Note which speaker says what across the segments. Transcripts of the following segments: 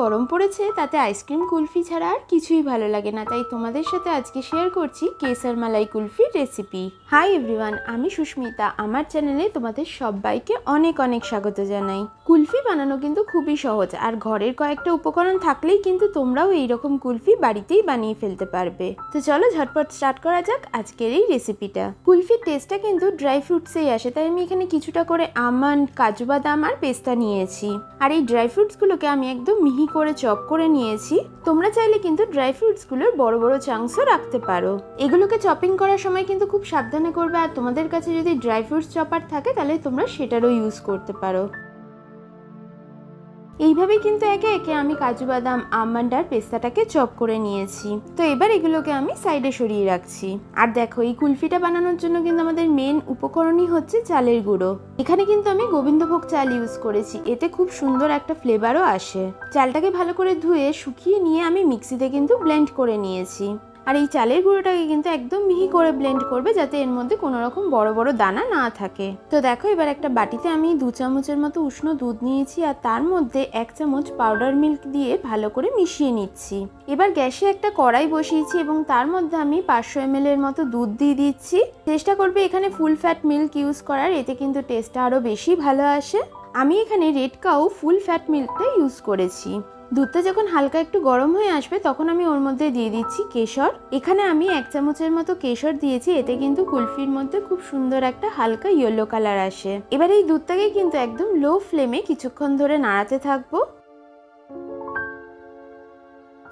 Speaker 1: গরম পড়েছে তাতে আইসক্রিম কুলফি ছাড়া আর কিছুই ভালো লাগে না, তাই তোমাদের সাথে আজকে শেয়ার করছি কেসার মালাই কুলফির রেসিপি। হাই এভরিওয়ান, আমি সুস্মিতা। আমার চ্যানেলে তোমাদের সবাইকে অনেক অনেক স্বাগত জানাই। কুলফি বানানো কিন্তু খুবই সহজ, আর ঘরের কয়েকটা উপকরণ থাকলেই কিন্তু তোমরাও এইরকম কুলফি বাড়িতেই বানিয়ে ফেলতে পারবে। তো চলো ঝটপট স্টার্ট করা যাক আজকের এই রেসিপিটা। কুলফির টেস্টটা কিন্তু ড্রাই ফ্রুটসেই আসে, তাই আমি এখানে কিছুটা করে আমন্ড, কাজু বাদাম আর পেস্তা নিয়েছি। আর এই ড্রাই ফ্রুটসগুলোকে আমি একদম মিহি করে চপ করে নিয়েছি। তোমরা চাইলে কিন্তু ড্রাই ফ্রুটসগুলোর বড় বড় চাংসও রাখতে পারো। এগুলোকে চপিং করার সময় কিন্তু খুব সাবধানে করবে, আর তোমাদের কাছে যদি ড্রাই ফ্রুটস চপার থাকে তাহলে তোমরা সেটারও ইউজ করতে পারো। এইভাবেই কিন্তু একে একে আমি কাজু বাদাম, আমন্ড আর পেস্তাটাকে চপ করে নিয়েছি। তো এবার এগুলোকে আমি সাইডে সরিয়ে রাখছি। আর দেখো, এই কুলফিটা বানানোর জন্য কিন্তু আমাদের মেন উপকরণই হচ্ছে চালের গুঁড়ো। এখানে কিন্তু আমি গোবিন্দভোগ চাল ইউজ করেছি, এতে খুব সুন্দর একটা ফ্লেভারও আসে। চালটাকে ভালো করে ধুয়ে শুকিয়ে নিয়ে আমি মিক্সিতে কিন্তু ব্লেন্ড করে নিয়েছি। আর এই চালের গুঁড়োটাকে কিন্তু একদম মিহি করে ব্লেন্ড করবে, যাতে এর মধ্যে কোনো রকম বড় বড় দানা না থাকে। তো দেখো, এবার একটা বাটিতে আমি 2 চামচের মতো উষ্ণ দুধ নিয়েছি, আর তার মধ্যে 1 চামচ পাউডার মিল্ক দিয়ে ভালো করে মিশিয়ে নিচ্ছি। এবার গ্যাসে একটা কড়াই বসিয়েছি এবং তার মধ্যে আমি 500 ml এর মতো দুধ দিয়ে দিচ্ছি। চেষ্টা করবে এখানে ফুল ফ্যাট মিল্ক ইউজ করার, এতে কিন্তু টেস্টটা আরও বেশি ভালো আসে। আমি এখানে রেড কাউ ফুল ফ্যাট মিল্কটা ইউজ করেছি। দুধটা যখন হালকা একটু গরম হয়ে আসবে তখন আমি ওর মধ্যে দিয়ে দিচ্ছি কেশর। এখানে আমি 1 চামচের মতো কেশর দিয়েছি, এতে কিন্তু কুলফির মধ্যে খুব সুন্দর একটা হালকা ইয়েলো কালার আসে। এবার এই দুধটাকে কিন্তু একদম লো ফ্লেমে কিছুক্ষণ ধরে নাড়াতে থাকবো।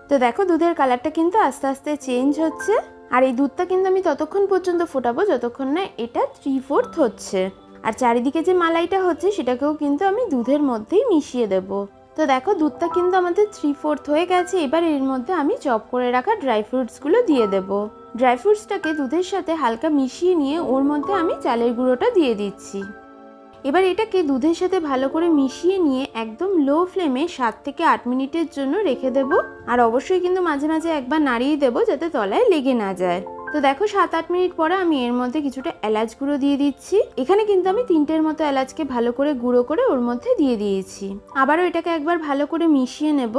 Speaker 1: তো দেখো, দুধের কালারটা কিন্তু আস্তে আস্তে চেঞ্জ হচ্ছে। আর এই দুধটা কিন্তু আমি ততক্ষণ পর্যন্ত ফোটাবো যতক্ষণ না এটা 3/4 হচ্ছে। আর চারিদিকে যে মালাইটা হচ্ছে সেটাকেও কিন্তু আমি দুধের মধ্যেই মিশিয়ে দেবো। তো দেখো, দুধটা কিন্তু আমাদের 3/4 হয়ে গেছে। এবার এর মধ্যে আমি চপ করে রাখা ড্রাই ফ্রুটসগুলো দিয়ে দেবো। ড্রাই ফ্রুটসটাকে দুধের সাথে হালকা মিশিয়ে নিয়ে ওর মধ্যে আমি চালের গুঁড়োটা দিয়ে দিচ্ছি। এবার এটাকে দুধের সাথে ভালো করে মিশিয়ে নিয়ে একদম লো ফ্লেমে 7 থেকে 8 মিনিটের জন্য রেখে দেবো। আর অবশ্যই কিন্তু মাঝে মাঝে একবার নাড়িয়ে দেবো যাতে তলায় লেগে না যায়। তো দেখো, 7-8 মিনিট পরে আমি এর মধ্যে কিছুটা এলাচ গুঁড়ো দিয়ে দিচ্ছি। এখানে কিন্তু আমি 3টের মতো এলাচকে ভালো করে গুঁড়ো করে ওর মধ্যে দিয়ে দিয়েছি। আবারও এটাকে একবার ভালো করে মিশিয়ে নেব।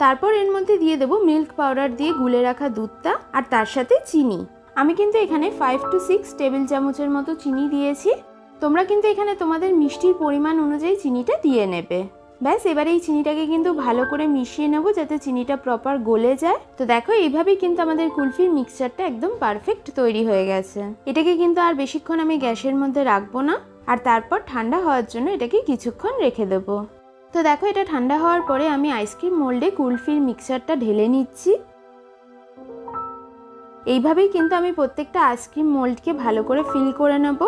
Speaker 1: তারপর এর মধ্যে দিয়ে দেবো মিল্ক পাউডার দিয়ে গুলে রাখা দুধটা, আর তার সাথে চিনি। আমি কিন্তু এখানে 5 to 6 টেবিল চামচের মতো চিনি দিয়েছি। তোমরা কিন্তু এখানে তোমাদের মিষ্টির পরিমাণ অনুযায়ী চিনিটা দিয়ে নেবে। ব্যাস, এবার এই চিনিটাকে কিন্তু ভালো করে মিশিয়ে নেব যাতে চিনিটা প্রপার গলে যায়। তো দেখো, এইভাবেই কিন্তু আমাদের কুলফির মিক্সচারটা একদম পারফেক্ট তৈরি হয়ে গেছে। এটাকে কিন্তু আর বেশিক্ষণ আমি গ্যাসের মধ্যে রাখবো না, আর তারপর ঠান্ডা হওয়ার জন্য এটাকে কিছুক্ষণ রেখে দেবো। তো দেখো, এটা ঠান্ডা হওয়ার পরে আমি আইসক্রিম মোল্ডে কুলফির মিক্সচারটা ঢেলে নিচ্ছি। এইভাবেই কিন্তু আমি প্রত্যেকটা আইসক্রিম মোল্ডকে ভালো করে ফিল করে নেব।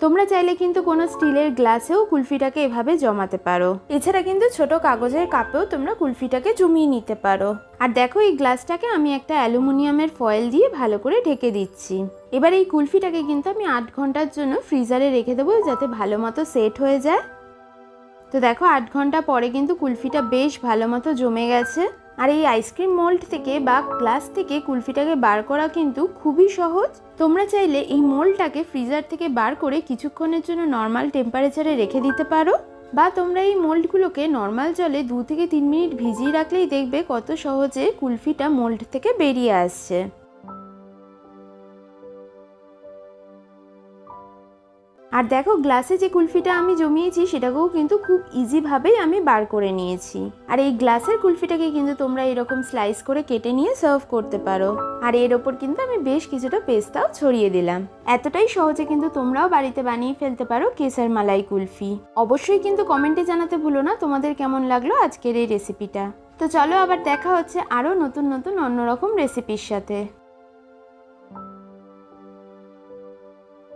Speaker 1: তোমরা চাইলে কিন্তু কোনো স্টিলের গ্লাসেও কুলফিটাকে এভাবে জমাতে পারো। এছাড়া কিন্তু ছোট কাগজের কাপেও তোমরা কুলফিটাকে জমিয়ে নিতে পারো। আর দেখো, এই গ্লাসটাকে আমি একটা অ্যালুমিনিয়ামের ফয়েল দিয়ে ভালো করে ঢেকে দিচ্ছি। এবার এই কুলফিটাকে কিন্তু আমি 8 ঘন্টার জন্য ফ্রিজারে রেখে দেবো যাতে ভালো মতো সেট হয়ে যায়। তো দেখো, 8 ঘন্টা পরে কিন্তু কুলফিটা বেশ ভালো মতো জমে গেছে। আর এই আইসক্রিম মোল্ড থেকে বা গ্লাস থেকে কুলফিটাকে বার করা কিন্তু খুবই সহজ। তোমরা চাইলে এই মোল্ডটাকে ফ্রিজার থেকে বার করে কিছুক্ষণের জন্য নর্মাল টেম্পারেচারে রেখে দিতে পারো, বা তোমরা এই মোল্ডগুলোকে নর্মাল জলে 2 থেকে 3 মিনিট ভিজিয়ে রাখলেই দেখবে কত সহজে কুলফিটা মোল্ড থেকে বেরিয়ে আসছে। আর দেখো, গ্লাসে যে কুলফিটা আমি জমিয়েছি সেটাকেও কিন্তু খুব ইজিভাবেই আমি বার করে নিয়েছি। আর এই গ্লাসের কুলফিটাকে কিন্তু তোমরা এরকম স্লাইস করে কেটে নিয়ে সার্ভ করতে পারো। আর এর ওপর কিন্তু আমি বেশ কিছুটা পেস্তাও ছড়িয়ে দিলাম। এতটাই সহজে কিন্তু তোমরাও বাড়িতে বানিয়ে ফেলতে পারো কেসার মালাই কুলফি। অবশ্যই কিন্তু কমেন্টে জানাতে ভুলো না তোমাদের কেমন লাগলো আজকের এই রেসিপিটা। তো চলো, আবার দেখা হচ্ছে আরও নতুন নতুন অন্যরকম রেসিপির সাথে।